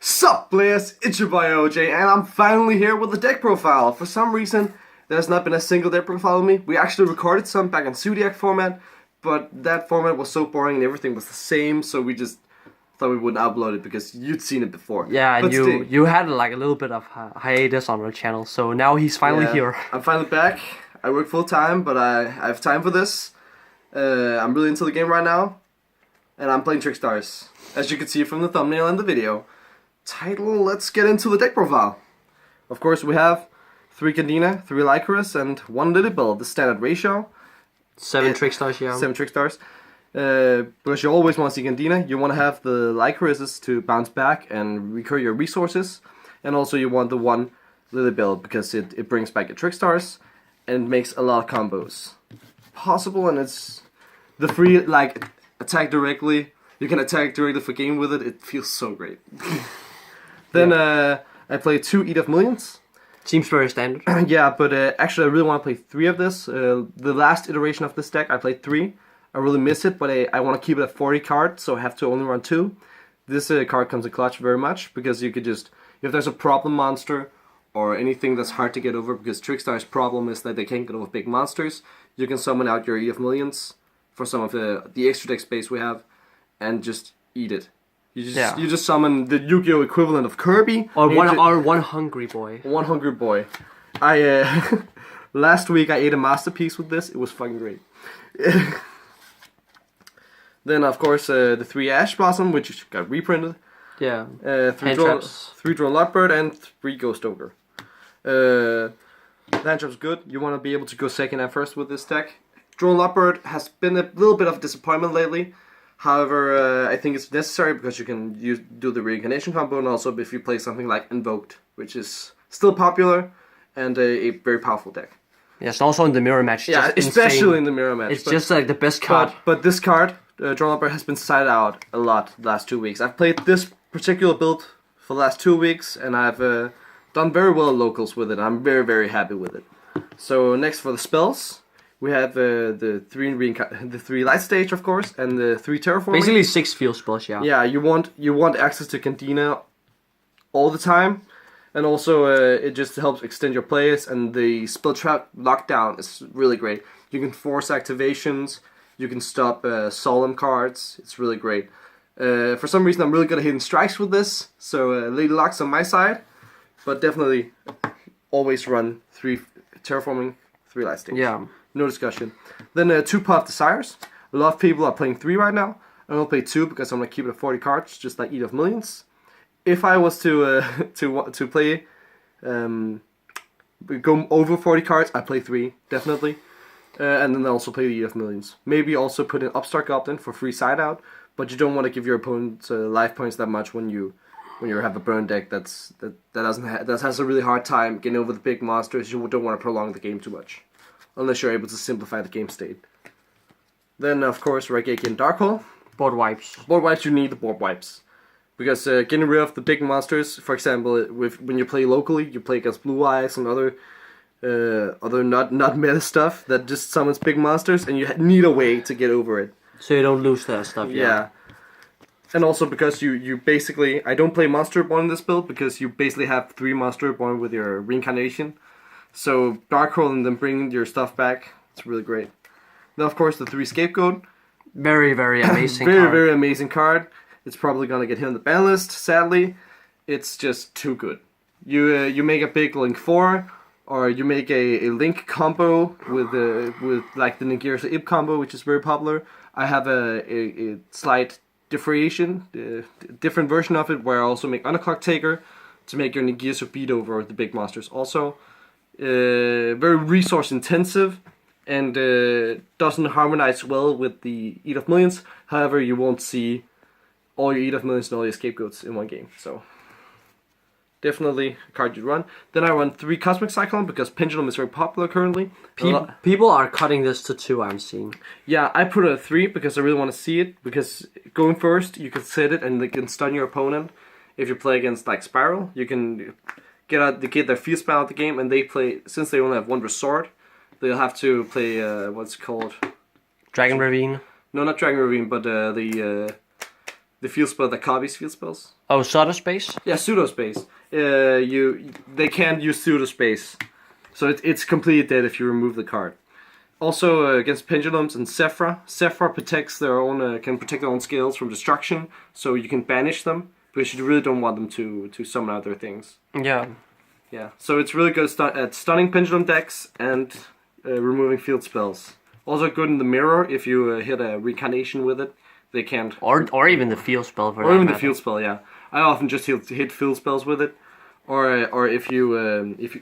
Sup players, it's your boy OJ and I'm finally here with the deck profile. For some reason there's not been a single deck profile of me. We actually recorded some back in Zodiac format, but that format was so boring and everything was the same, so we just thought we wouldn't upload it because you'd seen it before. Yeah, and you had like a little bit of hiatus on our channel, so now he's finally here. I'm finally back. I work full time, but I have time for this. I'm really into the game right now, and I'm playing Trickstars, as you can see from the thumbnail and the video. Title, let's get into the deck profile. Of course, we have 3 Candina, 3 Lycoris, and 1 Lilybell, the standard ratio. 7 Trickstars, yeah. 7 Trickstars. Because you always want to see Candina, you want to have the Lycorises to bounce back and recur your resources. And also you want the 1 Lilybell because it brings back your Trickstars and makes a lot of combos possible, and it's the free, like, attack directly. You can attack directly for game with it. It feels so great. Then I play 2 Eat of Millions. Seems very standard. Yeah, but actually I really want to play 3 of this. The last iteration of this deck I played 3. I really miss it, but I want to keep it at 40 cards, so I have to only run 2. This card comes in clutch very much, because you could just, if there's a problem monster or anything that's hard to get over, because Trickstar's problem is that they can't get over big monsters, you can summon out your Eat of Millions for some of the extra deck space we have and just eat it. You just summon the Yu-Gi-Oh equivalent of Kirby. Or one hungry boy. One hungry boy. I last week I ate a masterpiece with this. It was fucking great. Then of course the 3 Ash Blossom, which got reprinted. Yeah. 3 Drone Lockbird and 3 Ghost Ogre. The hand trap's good. You want to be able to go second and first with this deck. Drone Lockbird has been a little bit of a disappointment lately. However, I think it's necessary because you can do the reincarnation combo, and also if you play something like Invoked, which is still popular and a very powerful deck. Yes, also in the mirror match. Yeah, especially in the mirror match. It's just like the best card. But this card, Drone Lockbird, has been sided out a lot the last 2 weeks. I've played this particular build for the last 2 weeks, and I've done very well at locals with it. I'm very, very happy with it. So next for the spells, we have the 3 light stage, of course, and the 3 terraforming. Basically 6 field spells, yeah. Yeah, you want access to Candina all the time, and also it just helps extend your plays. And the spell trap lockdown is really great. You can force activations. You can stop solemn cards. It's really great. For some reason, I'm really good at hitting strikes with this, so Lady Luck's on my side. But definitely, always run 3 terraforming, 3 light stage. Yeah. No discussion. Then 2 Puff Desires. A lot of people are playing 3 right now. I'm gonna play 2 because I'm gonna keep it at 40 cards, just like Eat of Millions. If I was to play go over 40 cards, I play 3 definitely, and then also play the Eat of Millions. Maybe also put an Upstart Goblin for free side out, but you don't want to give your opponent life points that much when you have a burn deck that has a really hard time getting over the big monsters. You don't want to prolong the game too much, unless you're able to simplify the game state. Then, of course, Raigeki and Dark Hole. Board wipes. Board wipes, you need the board wipes. Because getting rid of the big monsters, for example, when you play locally, you play against Blue Eyes and other not meta stuff that just summons big monsters, and you need a way to get over it. So you don't lose that stuff, yeah. And also because you basically, I don't play Monster Reborn in this build, because you basically have 3 Monster Reborn with your reincarnation. So Dark Hole and then bringing your stuff back, it's really great. Then of course the 3 Scapegoat. Very, very amazing card. Very amazing card. It's probably gonna get hit on the ban list, sadly. It's just too good. You make a big Link 4, or you make a Link combo with like the Nagirsa Ib combo, which is very popular. I have a slight differentiation, different version of it, where I also make Underclock Taker to make your Nagirsa beat over the big monsters. Also, very resource intensive, and doesn't harmonize well with the Eat of Millions. However, you won't see all your Eat of Millions and all your Scapegoats in one game. So definitely a card you'd run. Then I run 3 Cosmic Cyclone because Pendulum is very popular currently. People are cutting this to 2, I'm seeing. Yeah, I put it at 3 because I really want to see it. Because going first, you can set it and they can stun your opponent. If you play against like Spiral, you can get their field spell out of the game, and they play, since they only have 1 resort, they'll have to play what's it called? Dragon Ravine. No, not Dragon Ravine, but the field spell that copies field spells. Oh, Soda Space? Yeah, pseudospace. They can't use pseudospace, so it's completely dead if you remove the card. Also against pendulums and Sephra. Sephra protects their own can protect their own scales from destruction, so you can banish them because you really don't want them to summon other things. Yeah. Yeah, so it's really good at stunning pendulum decks and removing field spells. Also good in the mirror if you hit a reincarnation with it. They can't. Or even the field spell for Or that even the matter. field spell, yeah. I often just hit field spells with it, or if you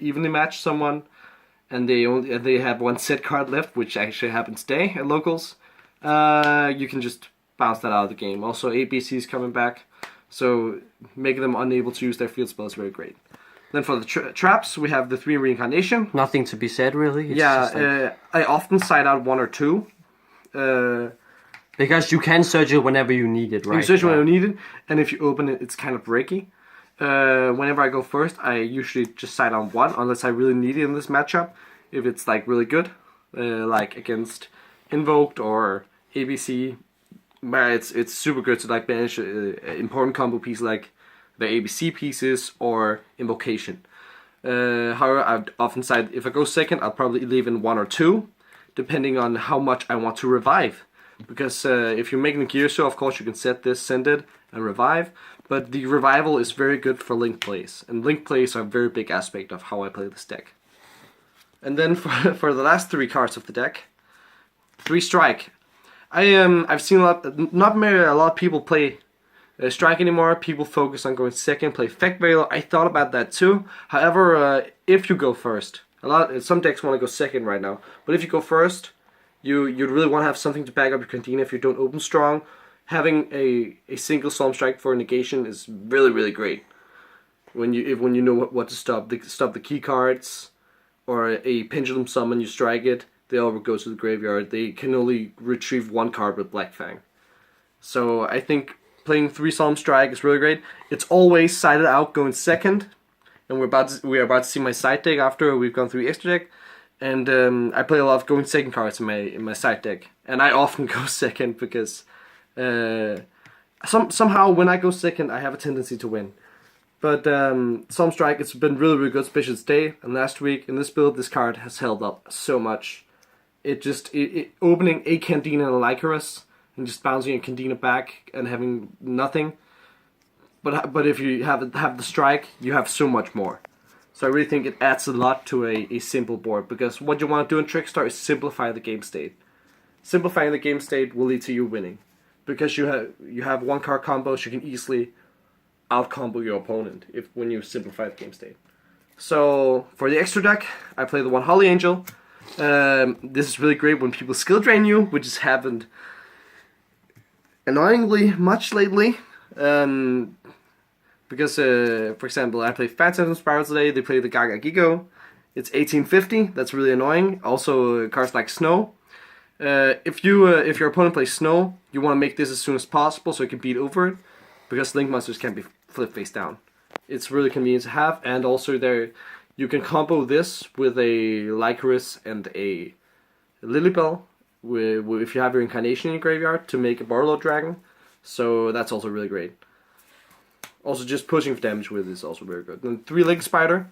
evenly match someone, and they have one set card left, which actually happens today at locals, you can just bounce that out of the game. Also, ABC is coming back, so making them unable to use their field spell is very great. Then for the traps, we have the 3 reincarnation. Nothing to be said, really. It's Yeah, just like- I often side out 1 or 2. because you can search it whenever you need it, right? You search Yeah. when you need it, and if you open it, it's kind of breaky. Whenever I go first, I usually just side on 1, unless I really need it in this matchup. If it's like really good, like against Invoked or ABC, but it's super good to like banish important combo pieces like the ABC pieces or Invocation. However, I'd often side, if I go second, I'll probably leave in 1 or 2, depending on how much I want to revive. Because if you're making a gear show, of course you can set this, send it, and revive. But the revival is very good for link plays. And link plays are a very big aspect of how I play this deck. And then for the last 3 cards of the deck, 3 strike. I've seen a lot of people play strike anymore. People focus on going second, play Effect Veil. I thought about that too. However, if you go first, some decks want to go second right now. But if you go first, you'd really want to have something to back up your Cantina if you don't open strong. Having a single Psalm Strike for negation is really great. When you know what to stop the key cards, or a pendulum summon, you strike it, they all go to the graveyard. They can only retrieve 1 card with Black Fang. So I think playing 3 Psalm Strike is really great. It's always sided out going second, and we are about to see my side deck after we've gone through the extra deck. And I play a lot of going second cards in my side deck, and I often go second because somehow when I go second, I have a tendency to win. But Psalm Strike, it's been really good, especially today and last week. In this build, this card has held up so much. Opening a Cantina and a Lycaris and just bouncing a Cantina back and having nothing. But if you have the strike, you have so much more. So I really think it adds a lot to a simple board, because what you want to do in Trickstar is simplify the game state. Simplifying the game state will lead to you winning, because you have 1 card combos, you can easily out combo your opponent when you simplify the game state. So for the extra deck, I play the 1 Holly Angel. This is really great when people skill drain you, which has happened annoyingly much lately. Because, for example, I play Phantom Spiral today, they play the Gaga Gigo. It's 1850, that's really annoying. Also, cards like Snow. If your opponent plays Snow, you want to make this as soon as possible so you can beat over it, because Link Monsters can't be flipped face down. It's really convenient to have, and also you can combo this with a Lycaris and a Lilybell, if you have your Incarnation in your graveyard, to make a Barlow Dragon. So that's also really great. Also, just pushing for damage with is also very good. Then 3 Link Spider.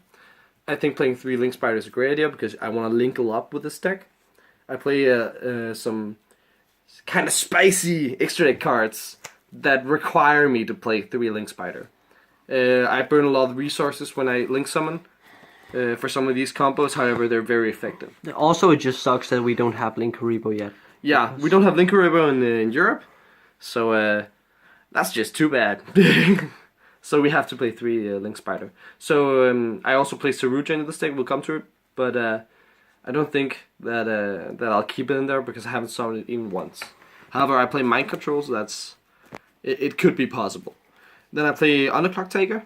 I think playing 3 Link Spider is a great idea because I want to linkle up with this deck. I play some kind of spicy extra deck cards that require me to play 3 Link Spider. I burn a lot of resources when I Link Summon for some of these combos, however they're very effective. Also, it just sucks that we don't have Link Haribo yet. Yeah, we don't have Link Haribo in Europe, so that's just too bad. So we have to play 3 Link Spider. So I also play Saruja in this deck, we'll come to it, but I don't think that I'll keep it in there because I haven't summoned it even once. However, I play Mind Control, so it could be possible. Then I play Underclock Taker.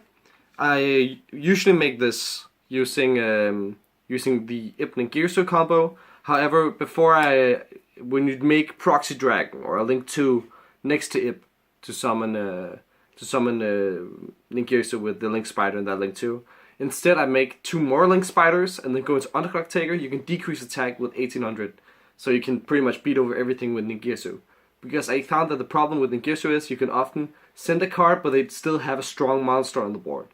I usually make this using the Ip and Girso combo. However, when you make Proxy Dragon or a Link 2 next to Ip to summon Link Girso with the Link Spider and that Link 2, instead I make 2 more Link Spiders and then go into Underclock Taker. You can decrease attack with 1800, so you can pretty much beat over everything with Link Girso. because I found that the problem with Ningirsu is you can often send a card, but they still have a strong monster on the board,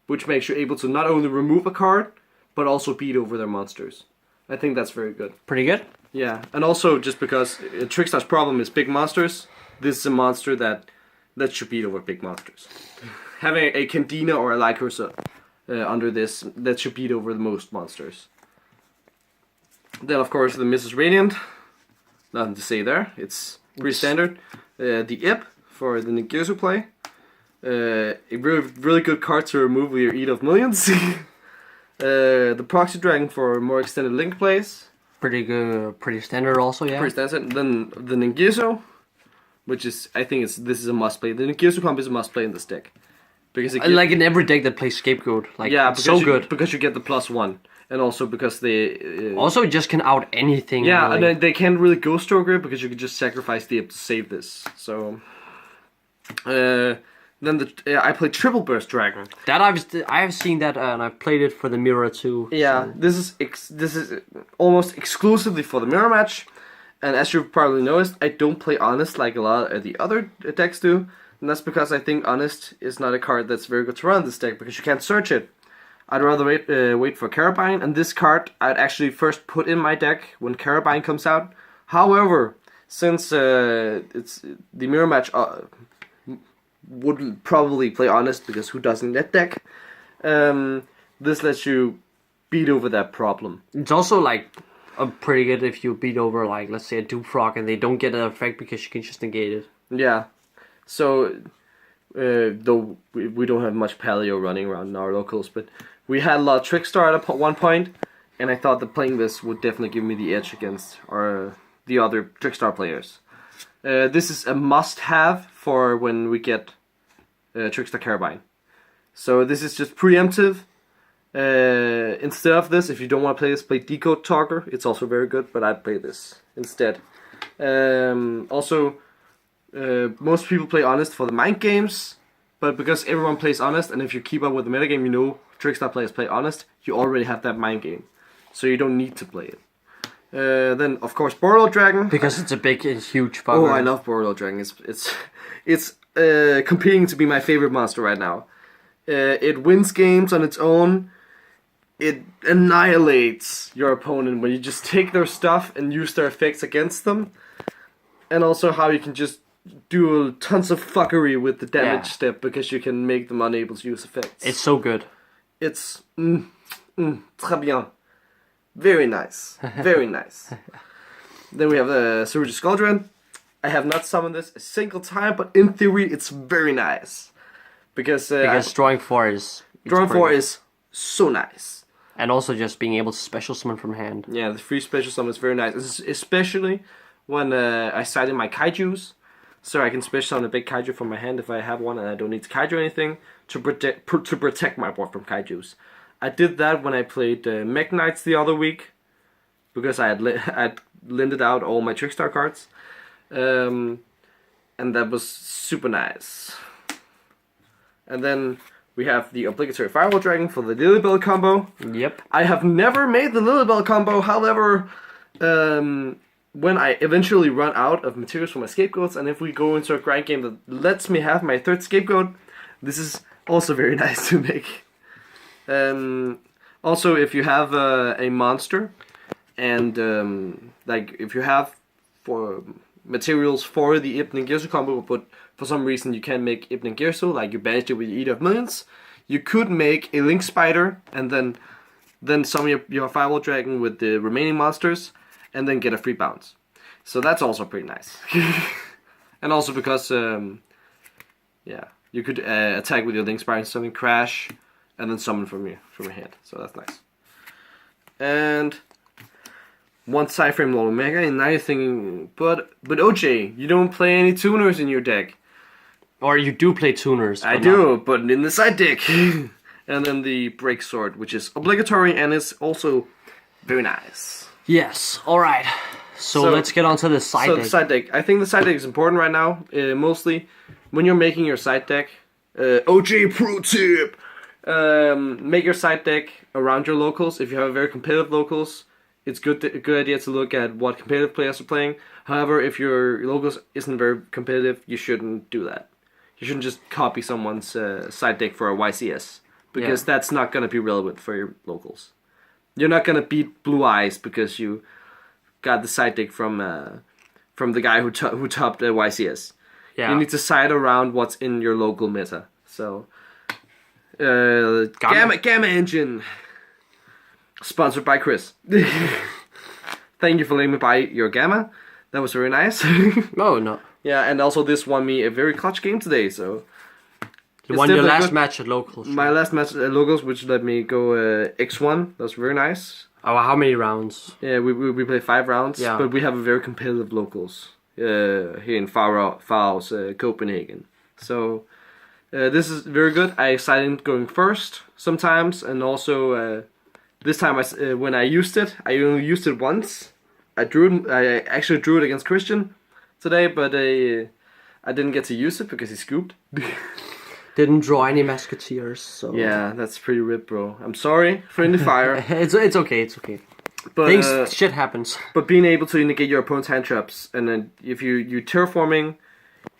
which makes you able to not only remove a card, but also beat over their monsters. I think that's very good. Pretty good. Yeah, and also just because Trickstar's problem is big monsters, this is a monster that should beat over big monsters. Having a Candina or a Lycosa under this, that should beat over the most monsters. Then of course the Mrs. Radiant, nothing to say there, it's pretty standard. The Ip for the Ningirsu play. A really good card to remove with your Eat of Millions. The Proxy Dragon for more extended link plays. Pretty good, pretty standard also, yeah. Pretty standard. Then the Ningirsu, which is, I think this is a must play. The Ningirsu comp is a must play in this deck. Because it like in every deck that plays Scapegoat. Like, yeah, it's so good. Because you get the +1. And also because they... also it just can out anything. Yeah, really. and then they can't really Ghost Stroker it because you can just sacrifice the Ip to save this. So... then I played Triple Burst Dragon. That I have seen that and I've played it for the mirror too. Yeah, so. this is almost exclusively for the mirror match, and as you've probably noticed, I don't play Honest like a lot of the other decks do, and that's because I think Honest is not a card that's very good to run in this deck because you can't search it. I'd rather wait for Carabine, and this card I'd actually first put in my deck when Carabine comes out. However, since it's the mirror match. Would probably play Honest because who doesn't net deck? This lets you beat over that problem. It's also like pretty good if you beat over like let's say a Dupe Frog and they don't get an effect because you can just negate it. Yeah. So though we don't have much Paleo running around in our locals, but we had a lot of Trickstar at one point, and I thought that playing this would definitely give me the edge against the other Trickstar players. This is a must-have for when we get Trickstar Carabine. So this is just preemptive. Instead of this, if you don't want to play this, play Decode Talker. It's also very good, but I'd play this instead. Also, most people play Honest for the mind games, but because everyone plays Honest, and if you keep up with the metagame, you know Trickstar players play Honest, you already have that mind game. So you don't need to play it. Then of course Borderlord Dragon, because it's a big, it's huge fucker. Oh, I love Borderlord Dragon. It's competing to be my favorite monster right now. It wins games on its own. It annihilates your opponent when you just take their stuff and use their effects against them. And also how you can just do tons of fuckery with the damage step because you can make them unable to use effects. It's so good. It's très bien. Very nice. Very nice. Then we have the Cerulean Skuldran. I have not summoned this a single time, but in theory it's very nice. Because drawing 4 is... Drawing 4 is so nice. And also just being able to special summon from hand. Yeah, the free special summon is very nice. Especially when I side in my kaijus. So I can special summon a big kaiju from my hand if I have one and I don't need to kaiju anything to protect my board from kaijus. I did that when I played Mech Knights the other week, because I had lended out all my Trickstar cards, and that was super nice. And then we have the obligatory Firewall Dragon for the Lilybell combo. Yep. I have never made the Lilybell combo, however, when I eventually run out of materials for my scapegoats, and if we go into a grind game that lets me have my third scapegoat, this is also very nice to make. Also, if you have a monster, and like if you have for materials for the Ip Ningirsu combo, but for some reason you can't make Ip Ningirsu, like you banished it with Eat of Millions, you could make a Link Spider and then summon your Firewall Dragon with the remaining monsters, and then get a free bounce. So that's also pretty nice. And also because you could attack with your Link Spider and summon Crash, and then summon from your hand. So that's nice. And one Cyframe Lord Omega, and now you're thinking, but OJ, you don't play any tuners in your deck. Or you do play tuners. I do, but in the side deck. And then the Break Sword, which is obligatory and is also very nice. Yes, alright. So let's get on to the side deck. So the side deck. I think the side deck is important right now. Mostly when you're making your side deck. OJ Pro Tip! Make your side deck around your locals. If you have very competitive locals, it's a good idea to look at what competitive players are playing. However, if your locals isn't very competitive, you shouldn't do that. You shouldn't just copy someone's side deck for a YCS, because that's not going to be relevant for your locals. You're not going to beat Blue Eyes because you got the side deck from the guy who topped YCS. Yeah. You need to side around what's in your local meta. So, Gamma Engine, sponsored by Chris. Thank you for letting me buy your Gamma. That was very nice. No. Yeah, and also this won me a very clutch game today. So You won your last match at locals. My last match at locals, which let me go X1. That was very nice. Oh, how many rounds? Yeah, we play 5 rounds. Yeah. But we have a very competitive locals here in Faros, Copenhagen. So this is very good. I excited going first sometimes, and also this time when I used it, I only used it once. I actually drew it against Christian today, but I didn't get to use it because he scooped. Didn't draw any musketeers, so Yeah, that's pretty ripped, bro. I'm sorry, friendly fire. it's okay. But Shit happens. But being able to negate your opponent's hand traps, and then if you terraforming,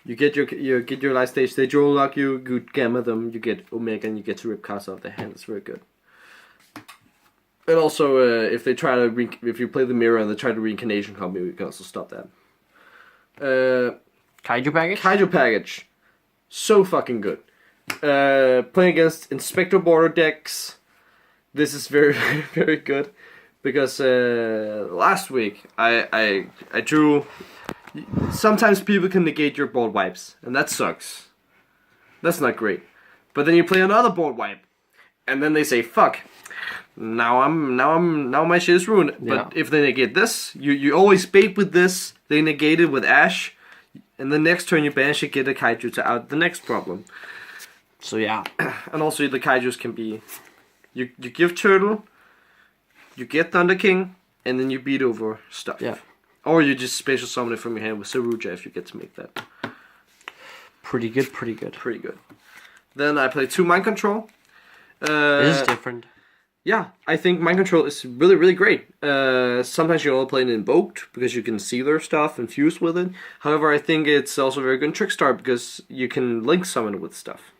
you get your light stage. They draw lock you gamma them, you get Omega, and you get to rip cards off their hand. It's very good. And also, if they try to if you play the mirror and they try to reincarnation combo, you can also stop that. Kaiju package. Kaiju package, so fucking good. Playing against Inspector border decks, this is very very good, because last week I drew. Sometimes people can negate your board wipes, and that sucks. That's not great. But then you play another board wipe, and then they say fuck. Now my shit is ruined. Yeah. But if they negate this, you always bait with this. They negate it with Ash, and the next turn you banish it, get a kaiju to out the next problem. So yeah. And also the kaijus can be, you give turtle, you get Thunder King, and then you beat over stuff. Yeah. Or you just special summon it from your hand with Saruja if you get to make that. Pretty good. Pretty good. Then I play 2 Mind Control. This is different. Yeah, I think Mind Control is really, really great. Sometimes you only play it Invoked because you can see their stuff and fuse with it. However, I think it's also very good in Trickstar because you can link summon it with stuff.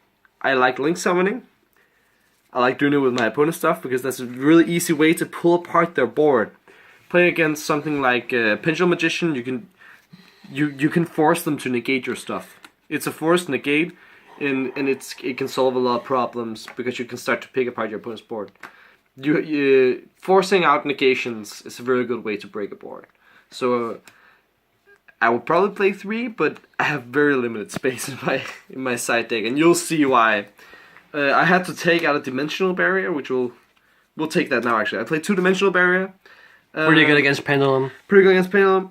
I like link summoning. I like doing it with my opponent's stuff because that's a really easy way to pull apart their board. Playing against something like Pendulum Magician, you can force them to negate your stuff. It's a forced negate, and it can solve a lot of problems because you can start to pick apart your opponent's board. You forcing out negations is a very good way to break a board. So I would probably play 3, but I have very limited space in my side deck, and you'll see why. I had to take out a Dimensional Barrier, which we'll take that now. Actually, I played 2-Dimensional Barrier. Pretty good against Pendulum.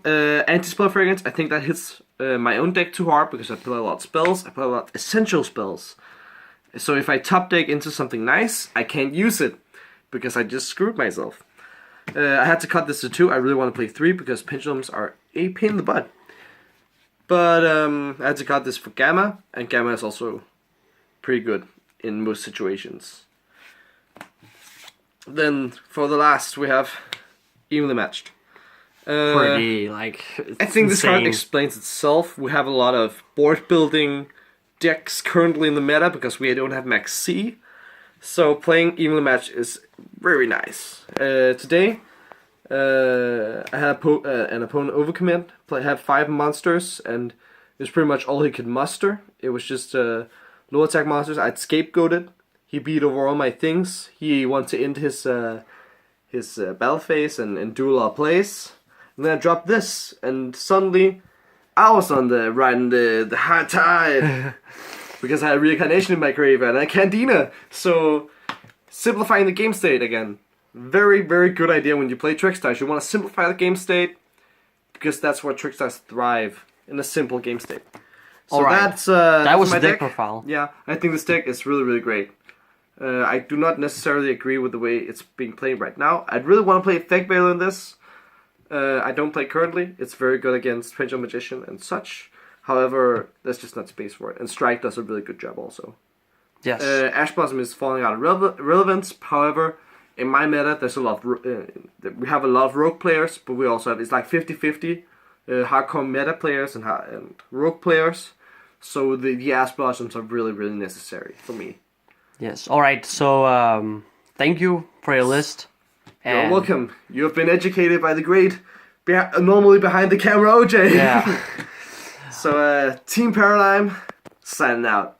Anti-spell fragrance. I think that hits my own deck too hard because I play a lot of spells. I play a lot of essential spells. So if I top deck into something nice, I can't use it because I just screwed myself. I had to cut this to 2. I really want to play 3 because pendulums are a pain in the butt. But I had to cut this for Gamma, and Gamma is also pretty good in most situations. Then for the last we have Evenly Matched. Pretty, I think this card explains itself. We have a lot of board building decks currently in the meta because we don't have Max C. So playing Evenly Matched is very nice. Today I had an opponent overcommit, had 5 monsters, and it was pretty much all he could muster. It was just low attack monsters. I'd scapegoated. He beat over all my things. He wanted to end his battle phase and do a lot of plays. And then I dropped this, and suddenly I was riding the high tide because I had reincarnation in my graveyard and a Candina. So simplifying the game state again. Very, very good idea when you play Trickstars. You want to simplify the game state because that's where Trickstars thrive, in a simple game state. So that was my the deck profile. Yeah, I think this deck is really, really great. I do not necessarily agree with the way it's being played right now. I'd really want to play Effect Veil in this. I don't play currently. It's very good against Pendulum Magician and such. However, there's just not space for it. And Strike does a really good job also. Yes. Ash Blossom is falling out of relevance. However, in my meta, there's a lot. We have a lot of rogue players, but we also have it's like 50-50 hardcore meta players and rogue players. So the ass blossoms are really, really necessary for me. Yes. All right. So thank you for your list. You're welcome. You have been educated by the great, normally behind the camera OJ. Yeah. So Team Paradigm, signing out.